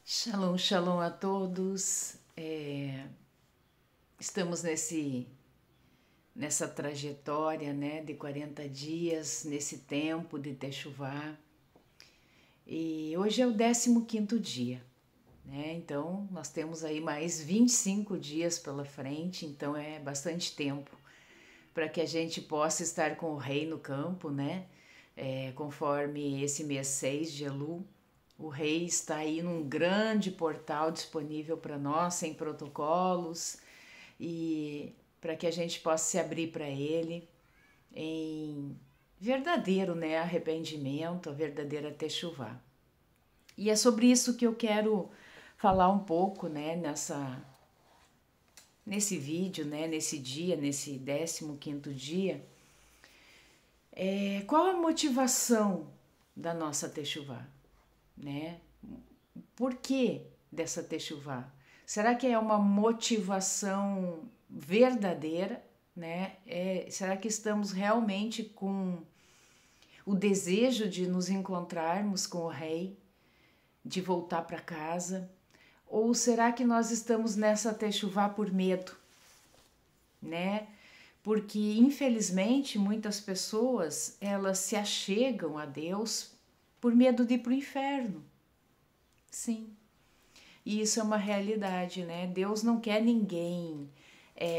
Shalom, shalom a todos. Estamos nessa trajetória, né, de 40 dias, nesse tempo de Techuvá. E hoje é o 15º dia, né? Então nós temos aí mais 25 dias pela frente, então é bastante tempo para que a gente possa estar com o Rei no campo, né? Conforme esse mês 6 de Elul, o Rei está aí num grande portal disponível para nós, sem protocolos, e para que a gente possa se abrir para ele em verdadeiro, né, arrependimento, a verdadeira techuvá. E é sobre isso que eu quero falar um pouco, né, nesse vídeo, né, nesse dia, nesse 15º dia. Qual a motivação da nossa techuvá, né? Por que dessa techuvá? Será que é uma motivação verdadeira, né? Será que estamos realmente com o desejo de nos encontrarmos com o Rei, de voltar para casa? Ou será que nós estamos nessa techuvá por medo, né? Porque infelizmente muitas pessoas elas se achegam a Deus por medo de ir para o inferno. Sim. E isso é uma realidade, né? Deus não quer ninguém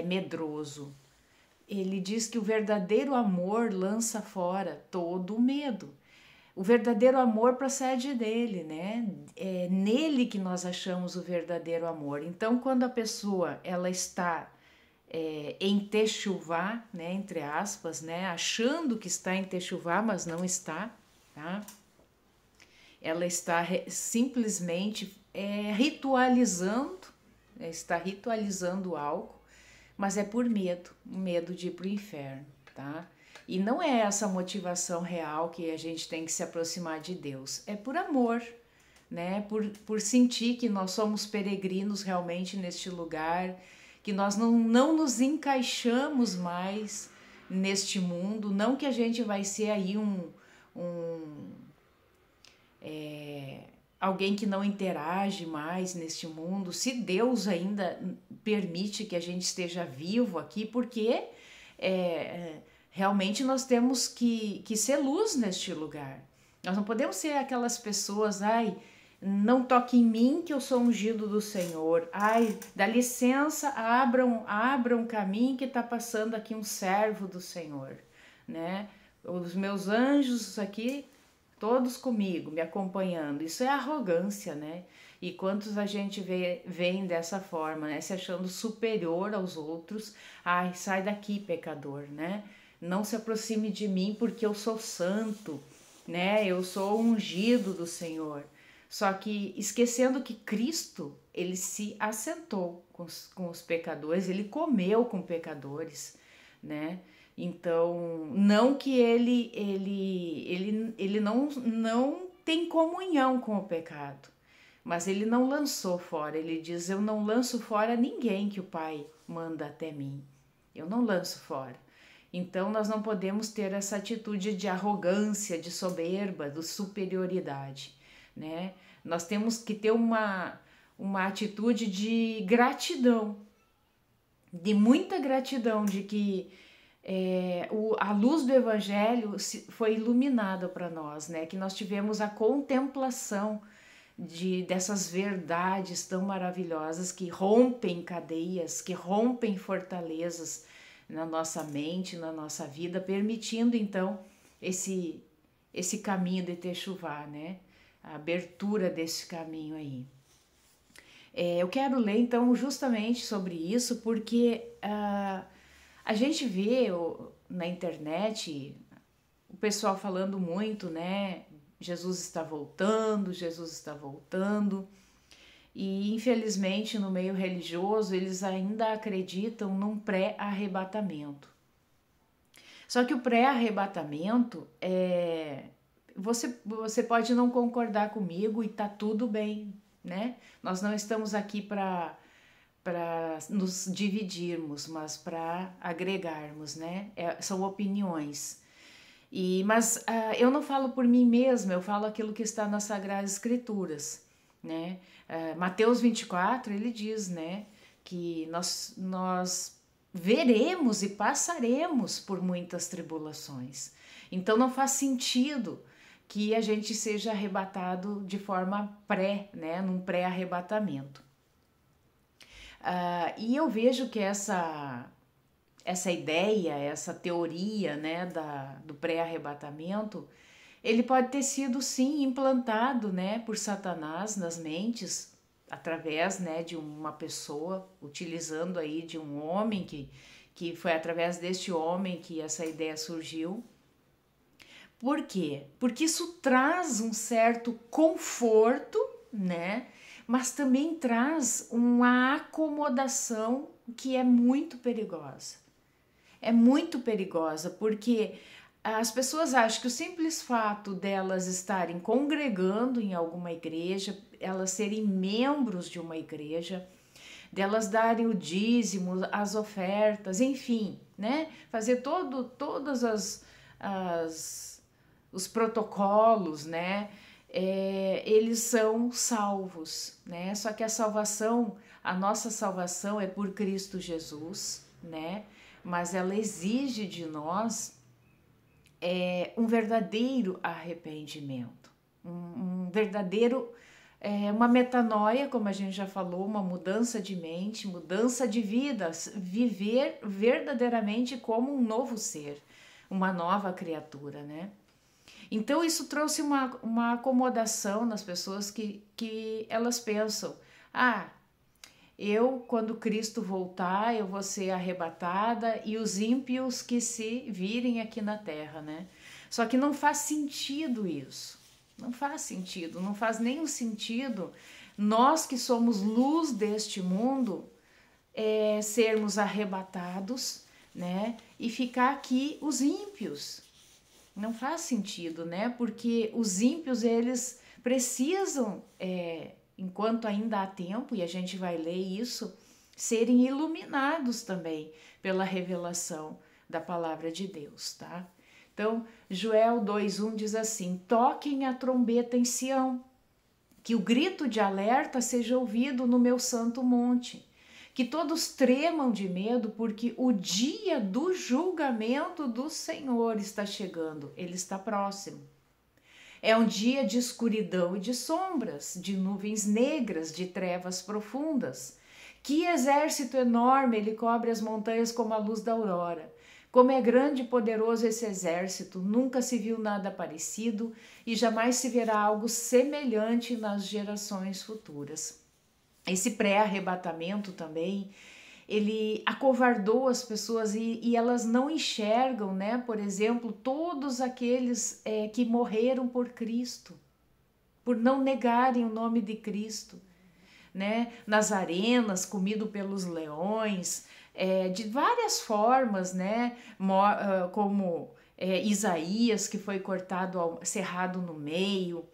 medroso. Ele diz que o verdadeiro amor lança fora todo o medo. O verdadeiro amor procede dele, né? É nele que nós achamos o verdadeiro amor. Então, quando a pessoa ela está em techuvá, né, entre aspas, né, achando que está em techuvá, mas não está, tá? Ela está simplesmente ritualizando, está ritualizando algo, mas é por medo de ir para o inferno, tá? E não é essa motivação real que a gente tem que se aproximar de Deus, é por amor, né? Por sentir que nós somos peregrinos realmente neste lugar, que nós não nos encaixamos mais neste mundo, não que a gente vai ser aí alguém que não interage mais neste mundo, se Deus ainda permite que a gente esteja vivo aqui, porque realmente nós temos que ser luz neste lugar. Nós não podemos ser aquelas pessoas, não toque em mim que eu sou ungido do Senhor. Dá licença, abram caminho que está passando aqui um servo do Senhor, né? Os meus anjos aqui todos comigo, me acompanhando. Isso é arrogância, né? E quantos a gente vem dessa forma, né? Se achando superior aos outros. Sai daqui, pecador, né? Não se aproxime de mim porque eu sou santo, né? Eu sou ungido do Senhor. Só que esquecendo que Cristo, ele se assentou com os pecadores, ele comeu com pecadores, né? Então, não que ele não tem comunhão com o pecado, mas ele não lançou fora. Ele diz: eu não lanço fora ninguém que o Pai manda até mim. Eu não lanço fora. Então, nós não podemos ter essa atitude de arrogância, de soberba, de superioridade, né? Nós temos que ter uma atitude de gratidão, de muita gratidão, de que a luz do Evangelho foi iluminada para nós, né? Que nós tivemos a contemplação dessas verdades tão maravilhosas que rompem cadeias, que rompem fortalezas na nossa mente, na nossa vida, permitindo então esse caminho de Techuvá, né? A abertura desse caminho aí. Eu quero ler então justamente sobre isso, porque a gente vê na internet o pessoal falando muito, né? Jesus está voltando, Jesus está voltando. E infelizmente no meio religioso eles ainda acreditam num pré-arrebatamento. Só que o pré-arrebatamento você pode não concordar comigo e tá tudo bem, né? Nós não estamos aqui para nos dividirmos, mas para agregarmos, né? São opiniões. Mas eu não falo por mim mesma, eu falo aquilo que está nas Sagradas Escrituras. né? Mateus 24, ele diz, né, que nós veremos e passaremos por muitas tribulações. Então não faz sentido que a gente seja arrebatado de forma né, num pré-arrebatamento. E eu vejo que essa ideia, essa teoria, né, do pré-arrebatamento, ele pode ter sido sim implantado, né, por Satanás nas mentes, através, né, de uma pessoa, utilizando aí de um homem, que foi através deste homem que essa ideia surgiu. Por quê? Porque isso traz um certo conforto, né, mas também traz uma acomodação que é muito perigosa. É muito perigosa, porque as pessoas acham que o simples fato delas estarem congregando em alguma igreja, elas serem membros de uma igreja, delas darem o dízimo, as ofertas, enfim, né? Fazer todas os protocolos, né? Eles são salvos, né? Só que a nossa salvação é por Cristo Jesus, né? Mas ela exige de nós um verdadeiro arrependimento, um verdadeiro, uma metanoia, como a gente já falou, uma mudança de mente, mudança de vida, viver verdadeiramente como um novo ser, uma nova criatura, né? Então isso trouxe uma acomodação nas pessoas que elas pensam, quando Cristo voltar, eu vou ser arrebatada e os ímpios que se virem aqui na terra, né? Só que não faz sentido isso. Não faz sentido, não faz nenhum sentido nós que somos luz deste mundo sermos arrebatados, né? E ficar aqui os ímpios. Não faz sentido, né? Porque os ímpios, eles precisam, enquanto ainda há tempo, e a gente vai ler isso, serem iluminados também pela revelação da palavra de Deus, tá? Então, Joel 2:1 diz assim: toquem a trombeta em Sião, que o grito de alerta seja ouvido no meu santo monte, que todos tremam de medo, porque o dia do julgamento do Senhor está chegando, ele está próximo. É um dia de escuridão e de sombras, de nuvens negras, de trevas profundas. Que exército enorme, ele cobre as montanhas como a luz da aurora. Como é grande e poderoso esse exército, nunca se viu nada parecido e jamais se verá algo semelhante nas gerações futuras. Esse pré-arrebatamento também, ele acovardou as pessoas e elas não enxergam, né? Por exemplo, todos aqueles que morreram por Cristo, por não negarem o nome de Cristo, né? Nas arenas, comido pelos leões, de várias formas, né? Como Isaías, que foi cerrado no meio,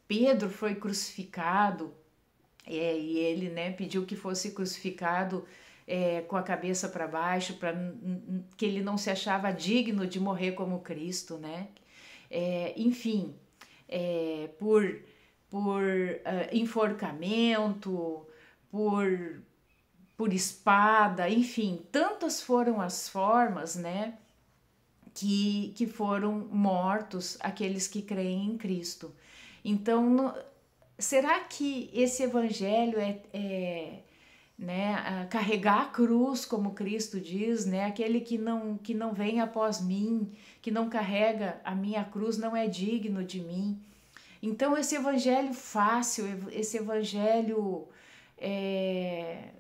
Pedro foi crucificado, e ele, né, pediu que fosse crucificado com a cabeça para baixo, que ele não se achava digno de morrer como Cristo, né? Enfim, por enforcamento, por espada, enfim, tantas foram as formas, né, que foram mortos aqueles que creem em Cristo. Então, será que esse evangelho né, carregar a cruz, como Cristo diz, né, aquele que não vem após mim, que não carrega a minha cruz, não é digno de mim? Então esse evangelho fácil, esse evangelho,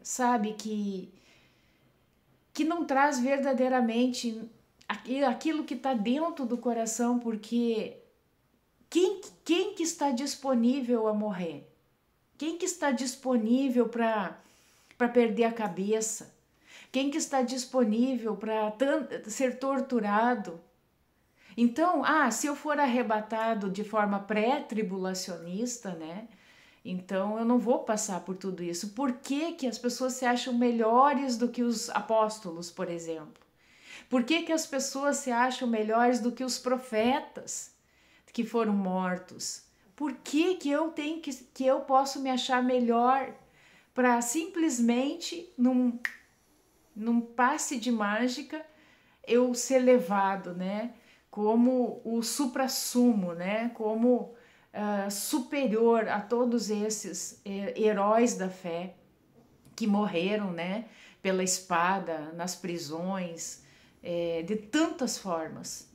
sabe, que não traz verdadeiramente aquilo que está dentro do coração, porque quem que está disponível a morrer? Quem que está disponível para perder a cabeça? Quem que está disponível para ser torturado? Então, se eu for arrebatado de forma pré-tribulacionista, né? Então eu não vou passar por tudo isso. Por que que as pessoas se acham melhores do que os apóstolos, por exemplo? Por que que as pessoas se acham melhores do que os profetas que foram mortos? Por que que eu tenho que eu posso me achar melhor para simplesmente num passe de mágica eu ser levado, né, como o suprassumo, né, como superior a todos esses heróis da fé que morreram, né, pela espada, nas prisões, de tantas formas,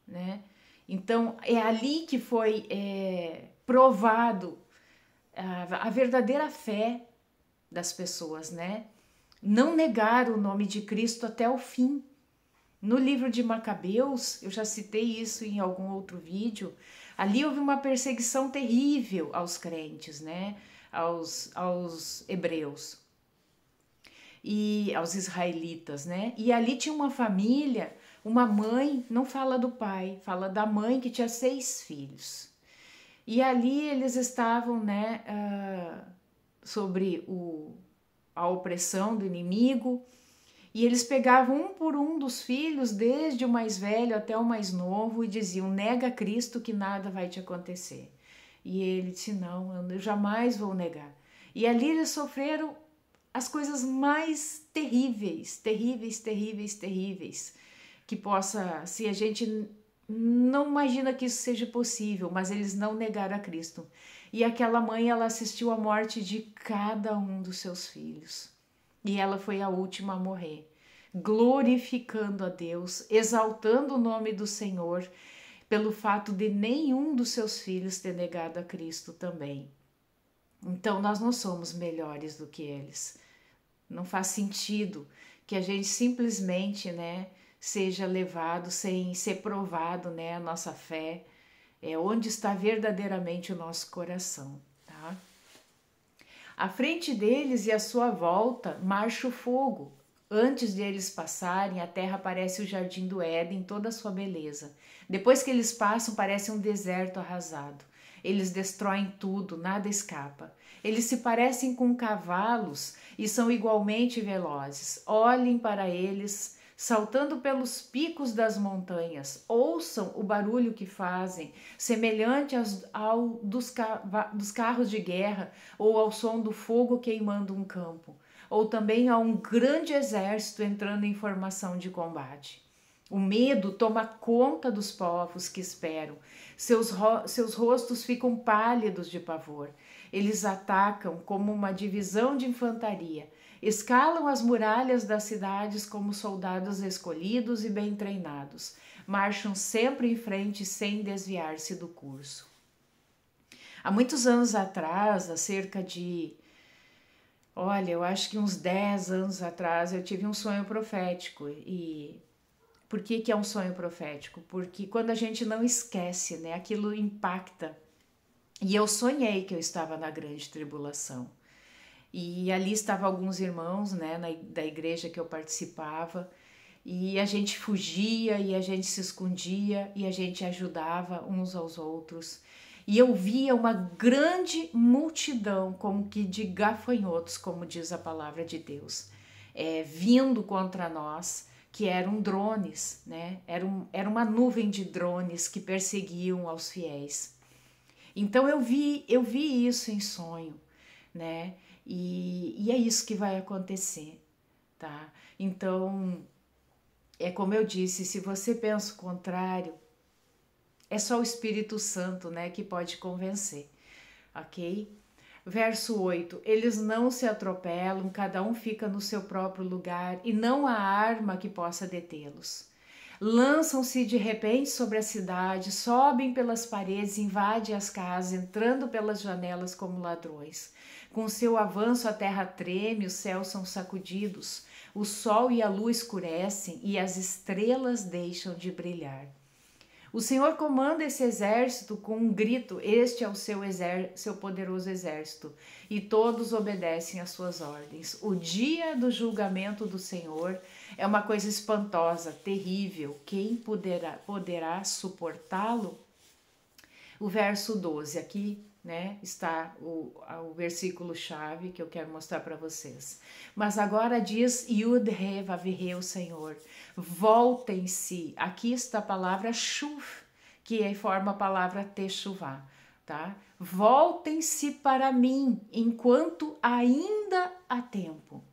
né? Então é ali que foi provado a verdadeira fé das pessoas, né? Não negar o nome de Cristo até o fim. No livro de Macabeus, eu já citei isso em algum outro vídeo, ali houve uma perseguição terrível aos crentes, né? Aos hebreus e aos israelitas, né? E ali tinha uma família, uma mãe, não fala do pai, fala da mãe que tinha 6 filhos. E ali eles estavam, né, sobre a opressão do inimigo, e eles pegavam um por um dos filhos, desde o mais velho até o mais novo, e diziam: nega Cristo que nada vai te acontecer. E ele disse: não, eu jamais vou negar. E ali eles sofreram as coisas mais terríveis, que possa, se a gente não imagina que isso seja possível, mas eles não negaram a Cristo. E aquela mãe, ela assistiu à morte de cada um dos seus filhos. E ela foi a última a morrer, glorificando a Deus, exaltando o nome do Senhor, pelo fato de nenhum dos seus filhos ter negado a Cristo também. Então nós não somos melhores do que eles. Não faz sentido que a gente simplesmente, né, seja levado sem ser provado, né, a nossa fé, onde está verdadeiramente o nosso coração, tá? À frente deles e à sua volta marcha o fogo. Antes de eles passarem, a terra parece o jardim do Éden, toda a sua beleza. Depois que eles passam, parece um deserto arrasado. Eles destroem tudo, nada escapa. Eles se parecem com cavalos e são igualmente velozes. Olhem para eles, saltando pelos picos das montanhas. Ouçam o barulho que fazem, semelhante ao dos carros de guerra ou ao som do fogo queimando um campo, ou também a um grande exército entrando em formação de combate. O medo toma conta dos povos que esperam. Seus rostos ficam pálidos de pavor. Eles atacam como uma divisão de infantaria. Escalam as muralhas das cidades como soldados escolhidos e bem treinados. Marcham sempre em frente sem desviar-se do curso. Há muitos anos atrás, olha, eu acho que uns 10 anos atrás, eu tive um sonho profético. E por que é um sonho profético? Porque quando a gente não esquece, né, aquilo impacta. E eu sonhei que eu estava na grande tribulação. E ali estavam alguns irmãos, né, da igreja que eu participava. E a gente fugia, e a gente se escondia, e a gente ajudava uns aos outros. E eu via uma grande multidão, como que de gafanhotos, como diz a palavra de Deus, vindo contra nós, que eram drones, né? Era uma nuvem de drones que perseguiam aos fiéis. Então eu vi isso em sonho, né? E é isso que vai acontecer, tá? Então, é como eu disse, se você pensa o contrário, é só o Espírito Santo, né, que pode convencer, ok? Verso 8, eles não se atropelam, cada um fica no seu próprio lugar e não há arma que possa detê-los. Lançam-se de repente sobre a cidade, sobem pelas paredes, invadem as casas, entrando pelas janelas como ladrões. Com seu avanço a terra treme, os céus são sacudidos, o sol e a lua escurecem e as estrelas deixam de brilhar. O Senhor comanda esse exército com um grito, este é o seu poderoso exército, e todos obedecem às suas ordens. O dia do julgamento do Senhor é uma coisa espantosa, terrível. Quem poderá suportá-lo? O verso 12, aqui, né, está o versículo-chave que eu quero mostrar para vocês. Mas agora diz Yud He Vav He, o Senhor, voltem-se. Aqui está a palavra Shuf, que forma a palavra techuvá, tá? Voltem-se para mim enquanto ainda há tempo.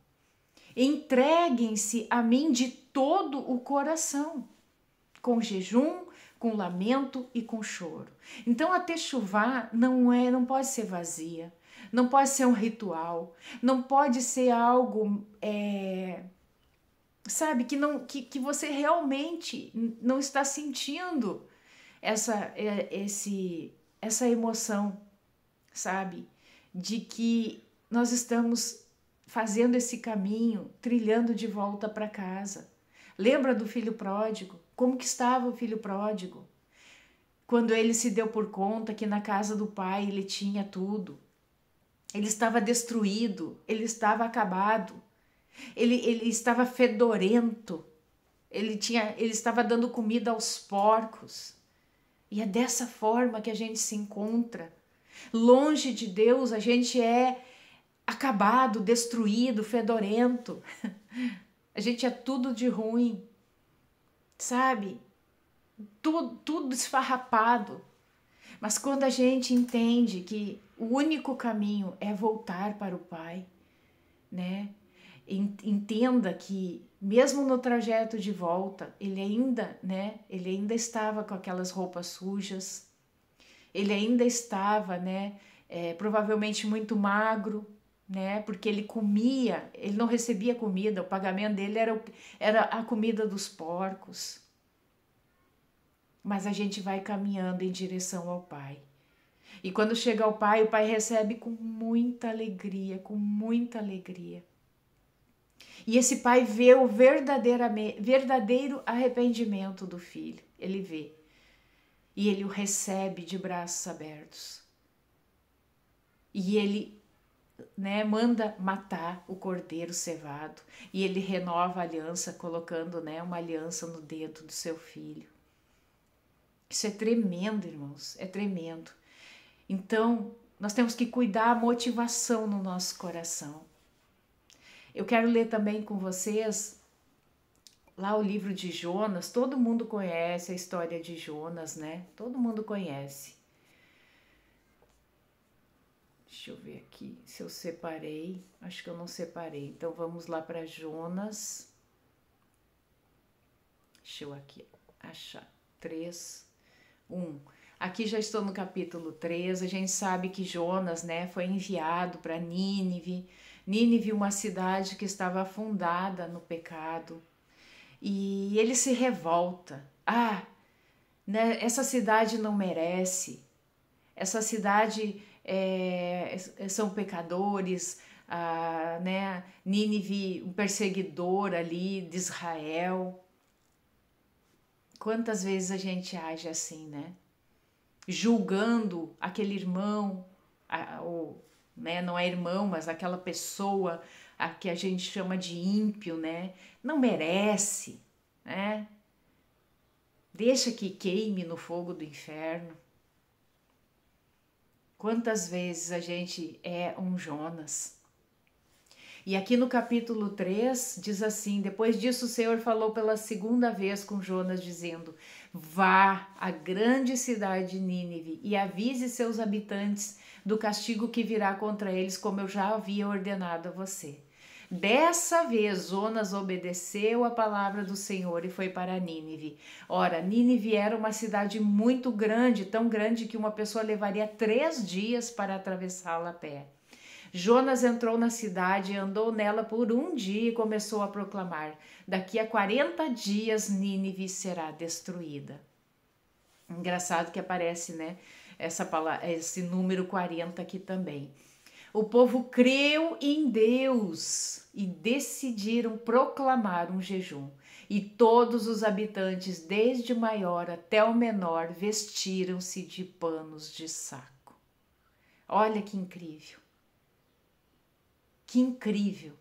Entreguem-se a mim de todo o coração, com jejum, com lamento e com choro. Então a techuvá não pode ser vazia, não pode ser um ritual, não pode ser algo, sabe, que você realmente não está sentindo essa emoção, sabe, de que nós estamos fazendo esse caminho, trilhando de volta para casa. Lembra do filho pródigo? Como que estava o filho pródigo? Quando ele se deu por conta que na casa do pai ele tinha tudo. Ele estava destruído, ele estava acabado, ele estava fedorento, ele estava dando comida aos porcos. E é dessa forma que a gente se encontra. Longe de Deus, a gente é acabado, destruído, fedorento. A gente é tudo de ruim, sabe? Tudo esfarrapado. Mas quando a gente entende que o único caminho é voltar para o Pai, né? Entenda que mesmo no trajeto de volta, ele ainda estava com aquelas roupas sujas, ele ainda estava, provavelmente muito magro, né? Porque ele comia, ele não recebia comida, o pagamento dele era a comida dos porcos. Mas a gente vai caminhando em direção ao Pai. E quando chega ao Pai, o Pai recebe com muita alegria, com muita alegria. E esse pai vê o verdadeiro arrependimento do filho. Ele vê. E ele o recebe de braços abertos. E ele, manda matar o cordeiro cevado. E ele renova a aliança, colocando, uma aliança no dedo do seu filho. Isso é tremendo, irmãos. É tremendo. Então, nós temos que cuidar a motivação no nosso coração. Eu quero ler também com vocês lá o livro de Jonas. Todo mundo conhece a história de Jonas, né? Todo mundo conhece. Deixa eu ver aqui se eu separei. Acho que eu não separei. Então vamos lá para Jonas. Deixa eu aqui achar. 3, 1. Aqui já estou no capítulo 3. A gente sabe que Jonas, foi enviado para Nínive. Nínive, uma cidade que estava afundada no pecado. E ele se revolta. Essa cidade não merece. Essa cidade são pecadores. Nínive, um perseguidor ali de Israel. Quantas vezes a gente age assim, né? Julgando aquele irmão, não é irmão, mas aquela pessoa a que a gente chama de ímpio, não merece, deixa que queime no fogo do inferno. Quantas vezes a gente é um Jonas? E aqui no capítulo 3 diz assim: depois disso o Senhor falou pela segunda vez com Jonas, dizendo: vá à grande cidade de Nínive e avise seus habitantes do castigo que virá contra eles, como eu já havia ordenado a você. Dessa vez Jonas obedeceu a palavra do Senhor e foi para Nínive. Ora, Nínive era uma cidade muito grande, tão grande que uma pessoa levaria 3 dias para atravessá-la a pé. Jonas entrou na cidade e andou nela por 1 dia e começou a proclamar: daqui a 40 dias Nínive será destruída. Engraçado que aparece, essa palavra, esse número 40 aqui também. O povo creu em Deus e decidiram proclamar um jejum. E todos os habitantes, desde o maior até o menor, vestiram-se de panos de saco. Olha que incrível. Que incrível,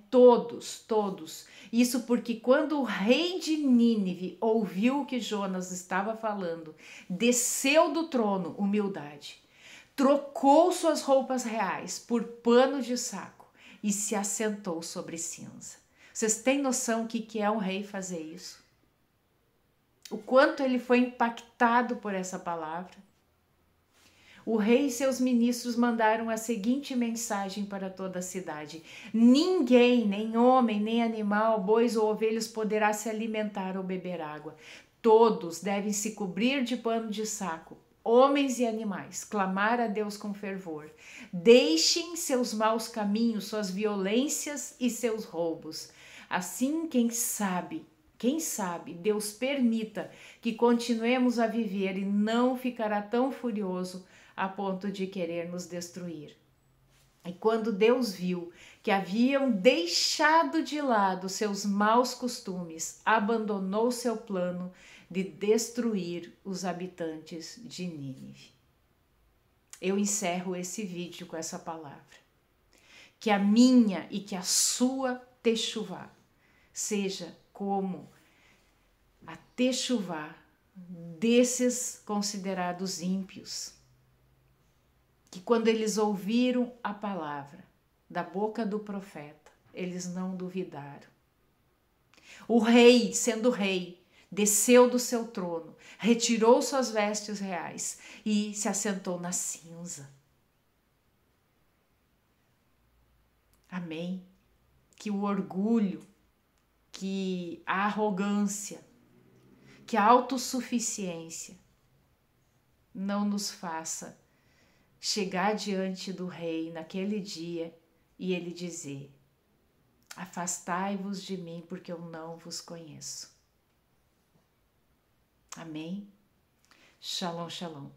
Todos. Isso porque quando o rei de Nínive ouviu o que Jonas estava falando, desceu do trono, humildade, trocou suas roupas reais por pano de saco e se assentou sobre cinza. Vocês têm noção o que é um rei fazer isso? o quanto ele foi impactado por essa palavra. O rei e seus ministros mandaram a seguinte mensagem para toda a cidade: ninguém, nem homem, nem animal, bois ou ovelhas, poderá se alimentar ou beber água. Todos devem se cobrir de pano de saco, homens e animais, clamar a Deus com fervor. Deixem seus maus caminhos, suas violências e seus roubos. Assim, quem sabe, Deus permita que continuemos a viver e não ficará tão furioso a ponto de querer nos destruir. E quando Deus viu que haviam deixado de lado seus maus costumes, abandonou seu plano de destruir os habitantes de Nínive. Eu encerro esse vídeo com essa palavra. Que a minha e que a sua techuvá seja como a techuvá desses considerados ímpios, que quando eles ouviram a palavra da boca do profeta, eles não duvidaram. O rei, sendo rei, desceu do seu trono, retirou suas vestes reais e se assentou na cinza. Amém? Que o orgulho, que a arrogância, que a autossuficiência não nos faça chegar diante do rei naquele dia e ele dizer: afastai-vos de mim, porque eu não vos conheço. Amém? Shalom, shalom.